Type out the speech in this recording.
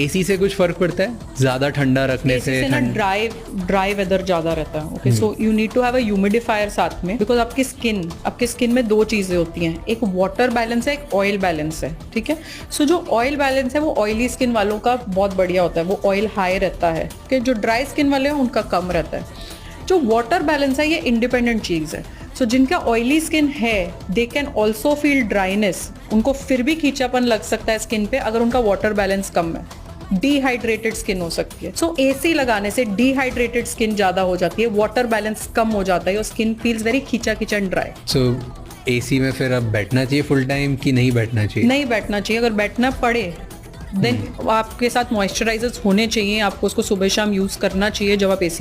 AC से कुछ फर्क पड़ता है ज्यादा ठंडा रखने से? ना ड्राई वेदर ज्यादा रहता है। Okay, so you need to have a humidifier साथ में, बिकॉज आपकी स्किन में दो चीजें होती हैं, एक वाटर बैलेंस है, एक ऑयल बैलेंस है। ठीक है, सो जो ऑयल बैलेंस है वो ऑयली स्किन वालों का बहुत बढ़िया होता है, वो ऑयल हाई रहता है। कि जो ड्राई स्किन वाले हैं उनका कम रहता है। जो वाटर बैलेंस है ये इंडिपेंडेंट चीज है। सो जिनका ऑयली स्किन है they can also feel dryness, उनको फिर भी खींचापन लग सकता है स्किन पे अगर उनका वाटर बैलेंस कम है। डिहाइड्रेटेड स्किन हो सकती है। सो एसी लगाने से डिहाइड्रेटेड स्किन ज्यादा हो जाती है, वाटर बैलेंस कम हो जाता है और स्किन फील्स वेरी खींचा खींचा एंड ड्राई। सो एसी में फिर अब बैठना चाहिए फुल टाइम कि नहीं बैठना चाहिए? नहीं बैठना चाहिए। अगर बैठना पड़े देन आपके साथ मॉइस्चराइजर्स होने चाहिए, आपको उसको सुबह शाम यूज करना चाहिए जब आप एसी